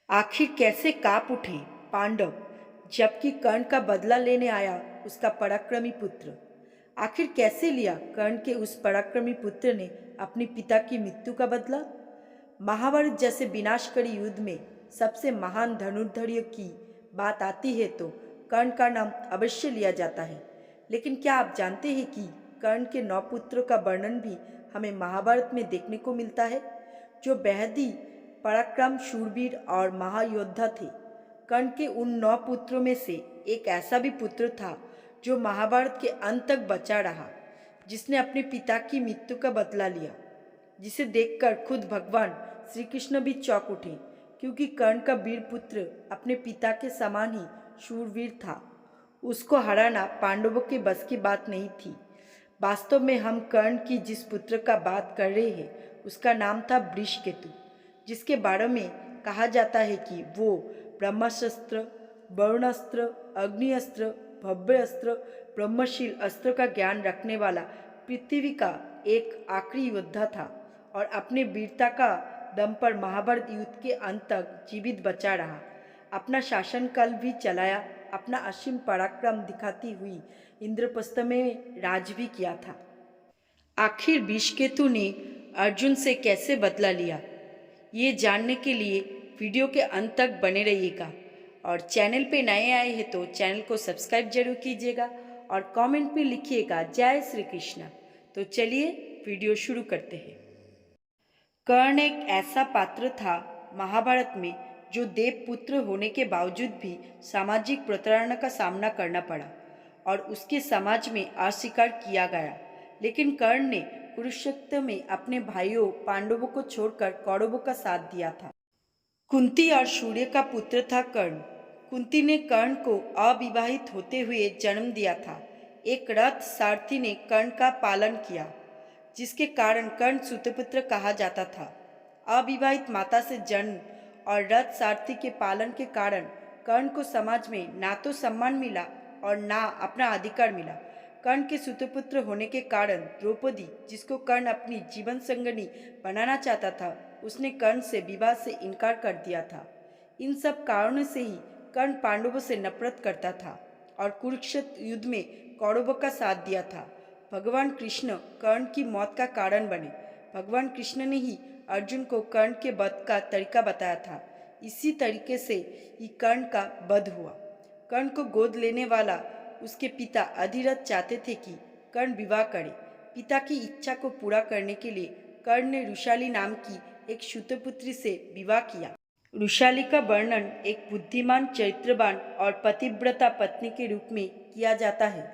आखिर कैसे काँप उठे पांडव जबकि कर्ण का बदला लेने आया उसका पराक्रमी पुत्र। आखिर कैसे लिया कर्ण के उस पराक्रमी पुत्र ने अपने पिता की मृत्यु का बदला। महाभारत जैसे विनाशकारी युद्ध में सबसे महान धनुर्धर्य की बात आती है तो कर्ण का नाम अवश्य लिया जाता है। लेकिन क्या आप जानते हैं कि कर्ण के 9 पुत्रों का वर्णन भी हमें महाभारत में देखने को मिलता है, जो बेहद ही पराक्रम शूरवीर और महायोद्धा थे। कर्ण के उन 9 पुत्रों में से एक ऐसा भी पुत्र था जो महाभारत के अंत तक बचा रहा, जिसने अपने पिता की मृत्यु का बदला लिया, जिसे देखकर खुद भगवान श्री कृष्ण भी चौंक उठे, क्योंकि कर्ण का वीर पुत्र अपने पिता के समान ही शूरवीर था। उसको हराना पांडवों के बस की बात नहीं थी। वास्तव में हम कर्ण की जिस पुत्र का बात कर रहे हैं उसका नाम था वृषकेतु, जिसके बारे में कहा जाता है कि वो ब्रह्मास्त्र, वरुणास्त्र, अग्निअस्त्र, भव्य अस्त्र, ब्रह्मशील अस्त्र का ज्ञान रखने वाला पृथ्वी का एक आखिरी योद्धा था और अपने वीरता का दम पर महाभारत युद्ध के अंत तक जीवित बचा रहा। अपना शासनकाल भी चलाया, अपना असीम पराक्रम दिखाती हुई इंद्रप्रस्थ में राज भी किया था। आखिर विषकेतु ने अर्जुन से कैसे बदला लिया, ये जानने के लिए वीडियो के अंत तक बने रहिएगा। और चैनल पे नए आए हैं तो चैनल को सब्सक्राइब जरूर कीजिएगा और कमेंट में लिखिएगा जय श्री कृष्ण। तो चलिए वीडियो शुरू करते हैं। कर्ण एक ऐसा पात्र था महाभारत में जो देव पुत्र होने के बावजूद भी सामाजिक प्रताड़ना का सामना करना पड़ा और उसके समाज में अस्वीकार किया गया। लेकिन कर्ण ने कुरुक्षेत्र में अपने भाइयों पांडवों को छोड़कर कौरवों का साथ दिया था। कुंती और सूर्य का पुत्र था कर्ण। कुंती ने कर्ण को अविवाहित होते हुए जन्म दिया था। एक रथ सारथी ने कर्ण का पालन किया, जिसके कारण कर्ण सूतपुत्र कहा जाता था। अविवाहित माता से जन्म और रथ सारथी के पालन के कारण कर्ण को समाज में ना तो सम्मान मिला और ना अपना अधिकार मिला। कर्ण के सूतपुत्र होने के कारण द्रौपदी, जिसको कर्ण अपनी जीवन संगनी बनाना चाहता था, उसने कर्ण से विवाह से इनकार कर दिया था। इन सब कारणों से ही कर्ण पांडवों से नफरत करता था और कुरुक्षेत्र युद्ध में कौरवों का साथ दिया था। भगवान कृष्ण कर्ण की मौत का कारण बने। भगवान कृष्ण ने ही अर्जुन को कर्ण के वध का तरीका बताया था। इसी तरीके से ही कर्ण का वध हुआ। कर्ण को गोद लेने वाला उसके पिता अधिरथ चाहते थे कि कर्ण विवाह करे। पिता की इच्छा को पूरा करने के लिए कर्ण ने रुशाली नाम की एक शूतपुत्री से विवाह किया। रुशाली का वर्णन एक बुद्धिमान, चरित्रवान और पतिव्रता पत्नी के रूप में किया जाता है।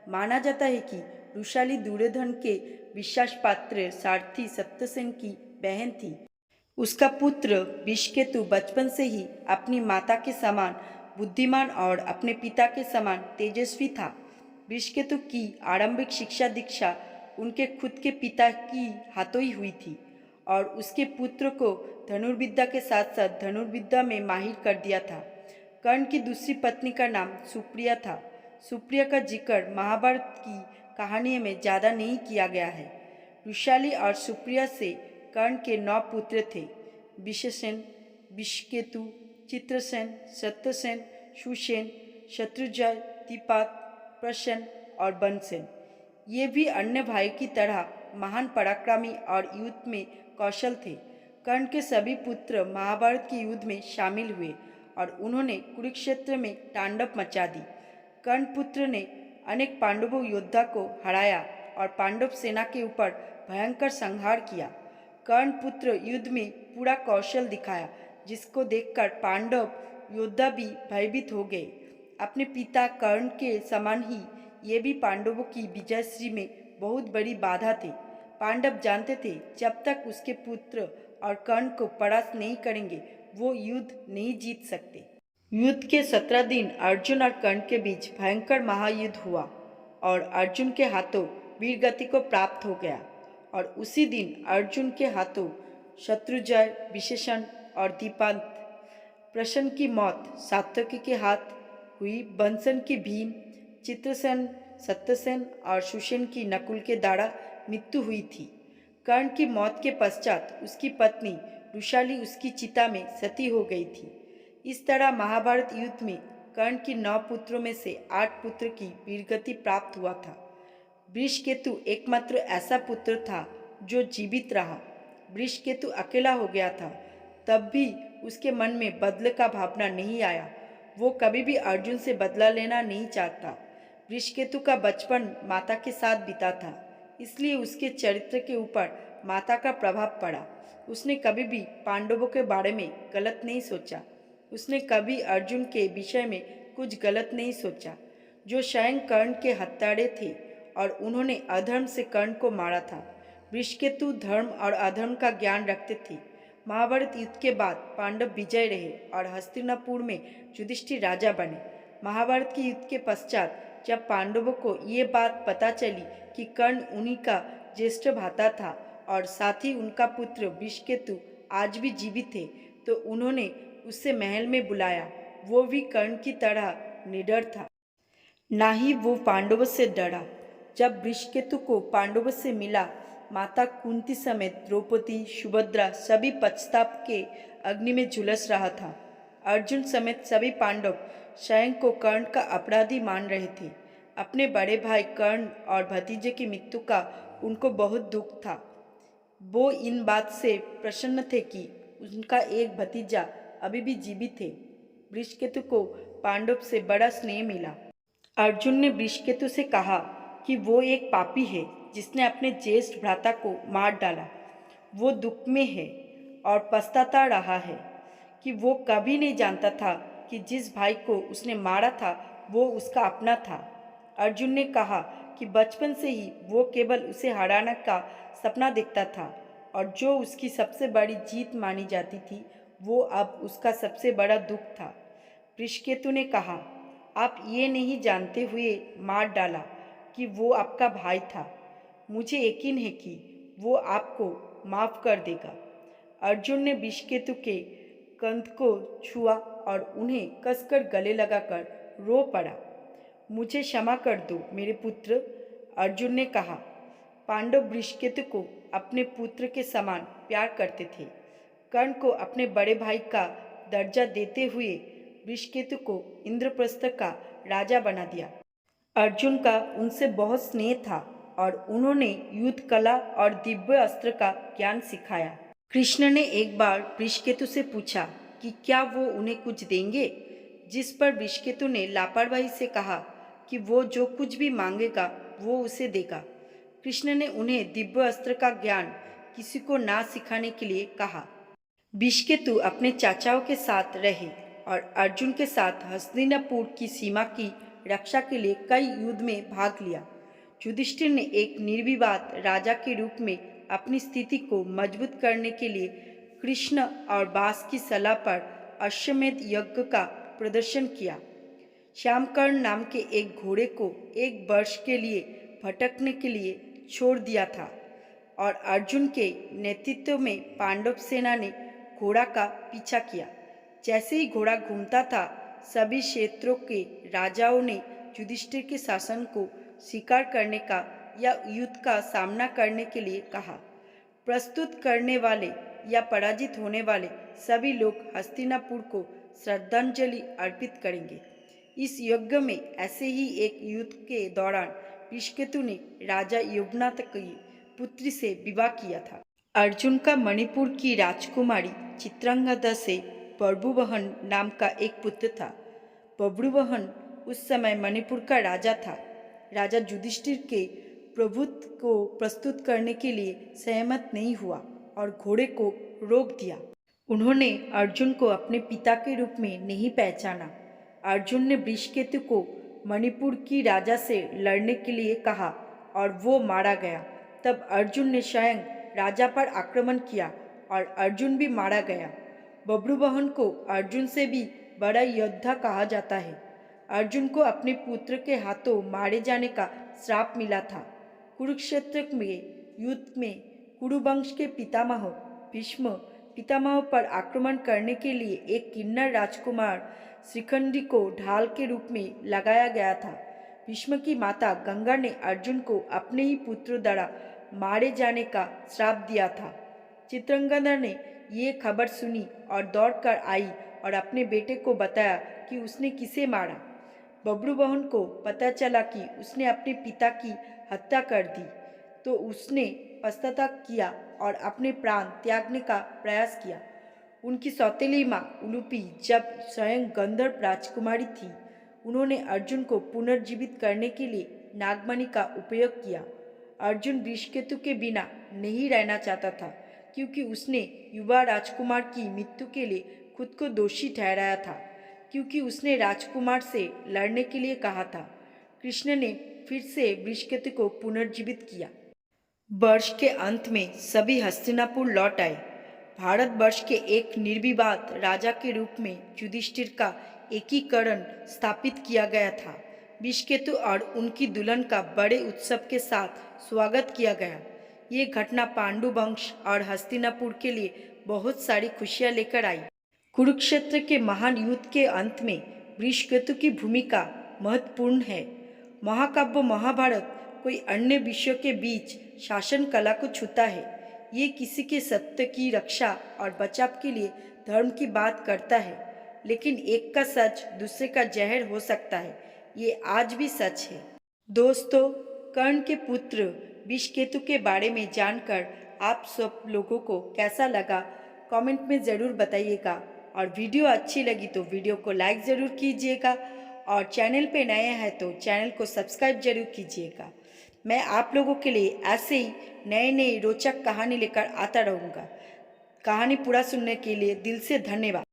माना जाता है कि रुशाली दुर्योधन के विश्वास पात्र सारथी सत्यसेन की बहन थी। उसका पुत्र विषकेतु बचपन से ही अपनी माता के समान बुद्धिमान और अपने पिता के समान तेजस्वी था। विषकेतु की आरंभिक शिक्षा दीक्षा उनके खुद के पिता की हाथों ही हुई थी और उसके पुत्र को धनुर्विद्या के साथ साथ धनुर्विद्या में माहिर कर दिया था। कर्ण की दूसरी पत्नी का नाम सुप्रिया था। सुप्रिया का जिक्र महाभारत की कहानियों में ज़्यादा नहीं किया गया है। रुशाली और सुप्रिया से कर्ण के 9 पुत्र थे: विषसेन, विषकेतु, चित्रसेन, सत्यसेन, सुसेन, शत्रुंजय, दीपात, प्रसन और बनसेन। ये भी अन्य भाइयों की तरह महान पराक्रमी और युद्ध में कौशल थे। कर्ण के सभी पुत्र महाभारत के युद्ध में शामिल हुए और उन्होंने कुरुक्षेत्र में तांडव मचा दी। कर्ण पुत्र ने अनेक पांडवों योद्धा को हराया और पांडव सेना के ऊपर भयंकर संहार किया। कर्ण पुत्र युद्ध में पूरा कौशल दिखाया, जिसको देखकर पांडव योद्धा भी भयभीत हो गए। अपने पिता कर्ण के समान ही ये भी पांडवों की विजयश्री में बहुत बड़ी बाधा थे। पांडव जानते थे जब तक उसके पुत्र और कर्ण को परास्त नहीं करेंगे वो युद्ध नहीं जीत सकते। युद्ध के 17 दिन अर्जुन और कर्ण के बीच भयंकर महायुद्ध हुआ और अर्जुन के हाथों वीरगति को प्राप्त हो गया। और उसी दिन अर्जुन के हाथों शत्रुंजय, विशेषण और दीपांत, प्रसन की मौत सात्यकी के हाथ हुई। बंसन की भीम, चित्रसेन, सत्यसेन और सुसेन की नकुल के द्वारा मृत्यु हुई थी। कर्ण की मौत के पश्चात उसकी पत्नी रुशाली उसकी चिता में सती हो गई थी। इस तरह महाभारत युद्ध में कर्ण की 9 पुत्रों में से 8 पुत्र की वीरगति प्राप्त हुआ था। वृषकेतु एकमात्र ऐसा पुत्र था जो जीवित रहा। वृषकेतु अकेला हो गया था, तब भी उसके मन में बदले का भावना नहीं आया। वो कभी भी अर्जुन से बदला लेना नहीं चाहता। वृषकेतु का बचपन माता के साथ बीता था, इसलिए उसके चरित्र के ऊपर माता का प्रभाव पड़ा। उसने कभी भी पांडवों के बारे में गलत नहीं सोचा। उसने कभी अर्जुन के विषय में कुछ गलत नहीं सोचा, जो स्वयं कर्ण के हत्यारे थे और उन्होंने अधर्म से कर्ण को मारा था। वृषकेतु धर्म और अधर्म का ज्ञान रखते थे। महाभारत युद्ध के बाद पांडव विजय रहे और हस्तिनापुर में युधिष्ठिर राजा बने। महाभारत के युद्ध के पश्चात जब पांडवों को ये बात पता चली कि कर्ण उन्हीं का ज्येष्ठ भ्राता था और साथ ही उनका पुत्र वृषकेतु आज भी जीवित थे, तो उन्होंने उसे महल में बुलाया। वो भी कर्ण की तरह निडर था, ना ही वो पांडवों से डरा। जब वृषकेतु को पांडवों से मिला, माता कुंती समेत द्रौपदी, सुभद्रा सभी पश्चाताप के अग्नि में झुलस रहा था। अर्जुन समेत सभी पांडव स्वयं को कर्ण का अपराधी मान रहे थे। अपने बड़े भाई कर्ण और भतीजे की मृत्यु का उनको बहुत दुख था। वो इन बात से प्रसन्न थे कि उनका एक भतीजा अभी भी जीवित थे। वृषकेतु को पांडव से बड़ा स्नेह मिला। अर्जुन ने वृषकेतु से कहा कि वो एक पापी है जिसने अपने ज्येष्ठ भ्राता को मार डाला। वो दुख में है और पछताता रहा है कि वो कभी नहीं जानता था कि जिस भाई को उसने मारा था वो उसका अपना था। अर्जुन ने कहा कि बचपन से ही वो केवल उसे हराने का सपना देखता था और जो उसकी सबसे बड़ी जीत मानी जाती थी वो अब उसका सबसे बड़ा दुख था। वृषकेतु ने कहा, आप ये नहीं जानते हुए मार डाला कि वो आपका भाई था। मुझे यकीन है कि वो आपको माफ कर देगा। अर्जुन ने वृषकेतु के कंध को छुआ और उन्हें कसकर गले लगाकर रो पड़ा। मुझे क्षमा कर दो मेरे पुत्र, अर्जुन ने कहा। पांडव वृषकेतु को अपने पुत्र के समान प्यार करते थे। कर्ण को अपने बड़े भाई का दर्जा देते हुए वृषकेतु को इंद्रप्रस्थ का राजा बना दिया। अर्जुन का उनसे बहुत स्नेह था और उन्होंने युद्ध कला और दिव्य अस्त्र का ज्ञान सिखाया। कृष्ण ने एक बार वृषकेतु से पूछा कि क्या वो उन्हें कुछ देंगे, जिस पर वृषकेतु ने लापरवाही से कहा कि वो जो कुछ भी मांगेगा वो उसे देगा। कृष्ण ने उन्हें दिव्य अस्त्र का ज्ञान किसी को ना सिखाने के लिए कहा। वृषकेतु अपने चाचाओं के साथ रहे और अर्जुन के साथ हस्तिनापुर की सीमा की रक्षा के लिए कई युद्ध में भाग लिया। युधिष्ठिर ने एक निर्विवाद राजा के रूप में अपनी स्थिति को मजबूत करने के लिए कृष्ण और व्यास की सलाह पर अश्वमेध यज्ञ का प्रदर्शन किया। श्यामकर्ण नाम के एक घोड़े को एक वर्ष के लिए भटकने के लिए छोड़ दिया था और अर्जुन के नेतृत्व में पांडव सेना ने घोड़ा का पीछा किया। जैसे ही घोड़ा घूमता था, सभी क्षेत्रों के राजाओं ने युधिष्ठिर के शासन को स्वीकार करने का या युद्ध का सामना करने के लिए कहा। प्रस्तुत करने वाले या पराजित होने वाले सभी लोग हस्तिनापुर को श्रद्धांजलि अर्पित करेंगे। इस यज्ञ में ऐसे ही एक युद्ध के दौरान वृषकेतु ने राजा यमुनाथ की पुत्री से विवाह किया था। अर्जुन का मणिपुर की राजकुमारी चित्रांगदा से प्रभुवहन नाम का एक पुत्र था। प्रभुवहन उस समय मणिपुर का राजा था। राजा युधिष्ठिर के प्रभुत्व को प्रस्तुत करने के लिए सहमत नहीं हुआ और घोड़े को रोक दिया। उन्होंने अर्जुन को अपने पिता के रूप में नहीं पहचाना। अर्जुन ने वृषकेतु को मणिपुर की राजा से लड़ने के लिए कहा और वो मारा गया। तब अर्जुन ने स्वयं राजा पर आक्रमण किया और अर्जुन भी मारा गया। बब्रुवाहन को अर्जुन से भी बड़ा योद्धा कहा जाता है। अर्जुन को अपने पुत्र के हाथों मारे जाने का श्राप मिला था। कुरुक्षेत्र में युद्ध में कुरुवंश के पितामह भीष्म पितामह पर आक्रमण करने के लिए एक किन्नर राजकुमार शिखंडी को ढाल के रूप में लगाया गया था। भीष्म की माता गंगा ने अर्जुन को अपने ही पुत्र द्वारा मारे जाने का श्राप दिया था। चित्रांगदा ने ये खबर सुनी और दौड़कर आई और अपने बेटे को बताया कि उसने किसे मारा। बबरू बहन को पता चला कि उसने अपने पिता की हत्या कर दी, तो उसने पश्चाताप किया और अपने प्राण त्यागने का प्रयास किया। उनकी सौतेली माँ उलूपी जब स्वयं गंधर्व राजकुमारी थी, उन्होंने अर्जुन को पुनर्जीवित करने के लिए नागमणि का उपयोग किया। अर्जुन वृषकेतु के बिना नहीं रहना चाहता था, क्योंकि उसने युवा राजकुमार की मृत्यु के लिए खुद को दोषी ठहराया था, क्योंकि उसने राजकुमार से लड़ने के लिए कहा था। कृष्ण ने फिर से वृषकेतु को पुनर्जीवित किया। वर्ष के अंत में सभी हस्तिनापुर लौट आए। भारतवर्ष के एक निर्विवाद राजा के रूप में युधिष्ठिर का एकीकरण स्थापित किया गया था। विषकेतु और उनकी दुल्हन का बड़े उत्सव के साथ स्वागत किया गया। ये घटना पांडु वंश और हस्तिनापुर के लिए बहुत सारी खुशियां लेकर आई। कुरुक्षेत्र के महान युद्ध के अंत में वृषकेतु की भूमिका महत्वपूर्ण है। महाकाव्य महाभारत कोई अन्य विषयों के बीच शासन कला को छूता है। ये किसी के सत्य की रक्षा और बचाव के लिए धर्म की बात करता है, लेकिन एक का सच दूसरे का जहर हो सकता है। ये आज भी सच है। दोस्तों, कर्ण के पुत्र विषकेतु के बारे में जानकर आप सब लोगों को कैसा लगा, कमेंट में ज़रूर बताइएगा। और वीडियो अच्छी लगी तो वीडियो को लाइक ज़रूर कीजिएगा, और चैनल पे नए हैं तो चैनल को सब्सक्राइब जरूर कीजिएगा। मैं आप लोगों के लिए ऐसे ही नए नए रोचक कहानी लेकर आता रहूँगा। कहानी पूरा सुनने के लिए दिल से धन्यवाद।